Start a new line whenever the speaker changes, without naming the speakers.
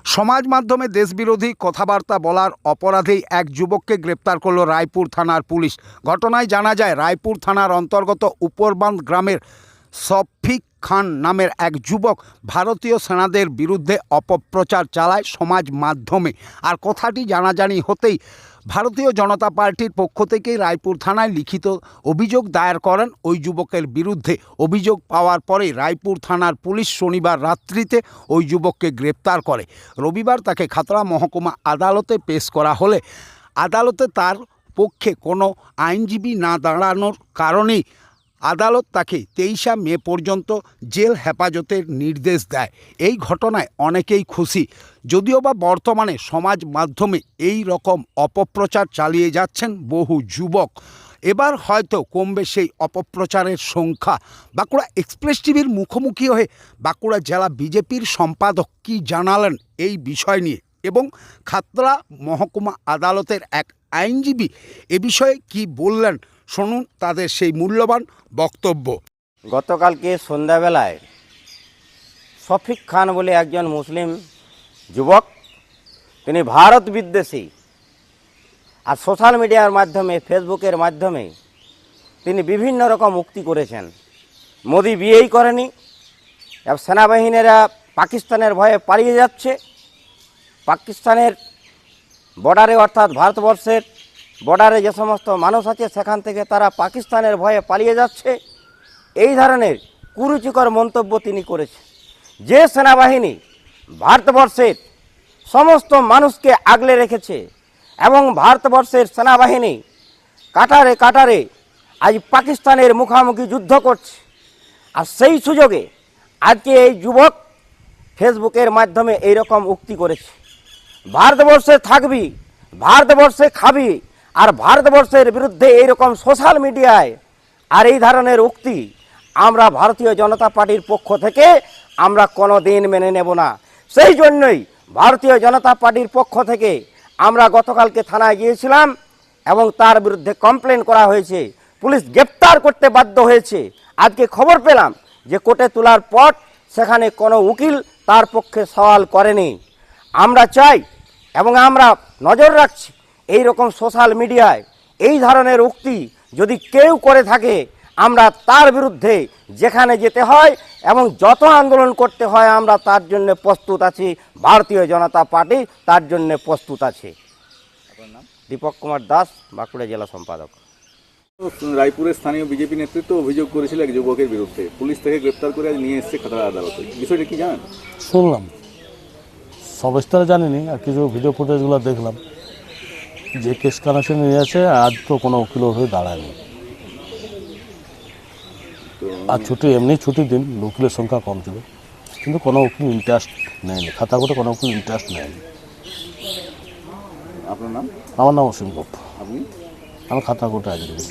সমাজ মাধ্যমে দেশবিরোধী কথাবার্তা বলার অপরাধেই এক যুবককে গ্রেপ্তার করল রায়পুর থানার পুলিশ। ঘটনায় জানা যায়, রায়পুর থানার অন্তর্গত উপরবাঁধ গ্রামের শফিক খান নামের এক যুবক ভারতীয় সেনাদের বিরুদ্ধে অপপ্রচার চালায় সমাজ মাধ্যমে। আর কথাটি জানাজানি হতেই ভারতীয় জনতা পার্টির পক্ষ থেকেই রায়পুর থানায় লিখিত অভিযোগ দায়ের করেন ওই যুবকের বিরুদ্ধে। অভিযোগ পাওয়ার পরেই রায়পুর থানার পুলিশ শনিবার রাত্রিতে ওই যুবককে গ্রেপ্তার করে। রবিবার তাকে খাতড়া মহকুমা আদালতে পেশ করা হলে আদালতে তার পক্ষে কোনো আইনজীবী না দাঁড়ানোর কারণেই আদালত তাকে 23 মে পর্যন্ত জেল হেফাজতের নির্দেশ দেয়। এই ঘটনায় অনেকেই খুশি, যদিও বা বর্তমানে সমাজ মাধ্যমে এই রকম অপপ্রচার চালিয়ে যাচ্ছেন বহু যুবক। এবার হয়তো কমবে সেই অপপ্রচারের সংখ্যা। বাঁকুড়া এক্সপ্রেস টিভির মুখোমুখি হয়ে বাঁকুড়া জেলা বিজেপির সম্পাদক কী জানালেন এই বিষয় নিয়ে, এবং খাতড়া মহকুমা আদালতের এক আইনজীবী এ বিষয়ে কী বললেন, শুনুন তাদের সেই মূল্যবান বক্তব্য।
গতকালকে সন্ধ্যাবেলায় শফিক খান বলে একজন মুসলিম যুবক, তিনি ভারত বিদ্বেষী, আর সোশ্যাল মিডিয়ার মাধ্যমে, ফেসবুকের মাধ্যমে তিনি বিভিন্ন রকম উক্তি করেছেন। মোদি বিয়েই করেনি, সেনাবাহিনীরা পাকিস্তানের ভয়ে পালিয়ে যাচ্ছে, পাকিস্তানের বর্ডারে অর্থাৎ ভারতবর্ষের বর্ডারে যে সমস্ত মানুষ আছে সেখান থেকে তারা পাকিস্তানের ভয়ে পালিয়ে যাচ্ছে, এই ধরনের কুরুচিকর মন্তব্য তিনি করেছেন। যে সেনাবাহিনী ভারতবর্ষের সমস্ত মানুষকে আগলে রেখেছে এবং ভারতবর্ষের সেনাবাহিনী কাটারে কাটারে আজ পাকিস্তানের মুখোমুখি যুদ্ধ করছে, আর সেই সুযোগে আজকে এই যুবক ফেসবুকের মাধ্যমে এই রকম উক্তি করেছে। ভারতবর্ষে থাকবি, ভারতবর্ষে খাবি, আর ভারতবর্ষের বিরুদ্ধে এইরকম সোশ্যাল মিডিয়ায় আর এই ধরনের উক্তি আমরা ভারতীয় জনতা পার্টির পক্ষ থেকে আমরা কোনো দিন মেনে নেব না। সেই জন্যই ভারতীয় জনতা পার্টির পক্ষ থেকে আমরা গতকালকে থানায় গিয়েছিলাম এবং তার বিরুদ্ধে কমপ্লেন করা হয়েছে। পুলিশ গ্রেপ্তার করতে বাধ্য হয়েছে। আজকে খবর পেলাম যে কোর্টে তোলার পর সেখানে কোনো উকিল তার পক্ষে সওয়াল করেনি। আমরা চাই এবং আমরা নজর রাখছি এই রকম সোশ্যাল মিডিয়ায় এই ধরনের উক্তি যদি কেউ করে থাকে, আমরা তার বিরুদ্ধে যেখানে যেতে হয় এবং যত আন্দোলন করতে হয় আমরা তার জন্য প্রস্তুত আছি। ভারতীয় জনতা পার্টি তার জন্য প্রস্তুত আছে। আপনার নাম? দীপক কুমার দাস, বাঁকুড়া জেলা সম্পাদক।
রায়পুরের স্থানীয় বিজেপি নেতৃত্ব অভিযোগ করেছিল এক যুবকের বিরুদ্ধে, পুলিশ থেকে গ্রেপ্তার করে আজ নিয়ে এসেছে খাতড়া আদালতে। বিষয়টা কি জানেন?
শুনলাম, সবিস্তারে জানিনি, আর কিছু ভিডিও ফুটেজগুলো দেখলাম। যে কেস কানেকশন নিয়ে আছে আজ তো কোনো উকিল হয়ে দাঁড়ায়নি, আর ছুটি এমনি ছুটির দিন উকিলের সংখ্যা কম ছিল, কিন্তু কোনো উকিল ইন্টারেস্ট নেয়নি, খাতা করে কোনো উকিল ইন্টারেস্ট নেয়নি।
আপনার নাম?
আমার নাম অসীম গোপ,
আপনি?
আমি খাতা কোর্টে আইনজীবী।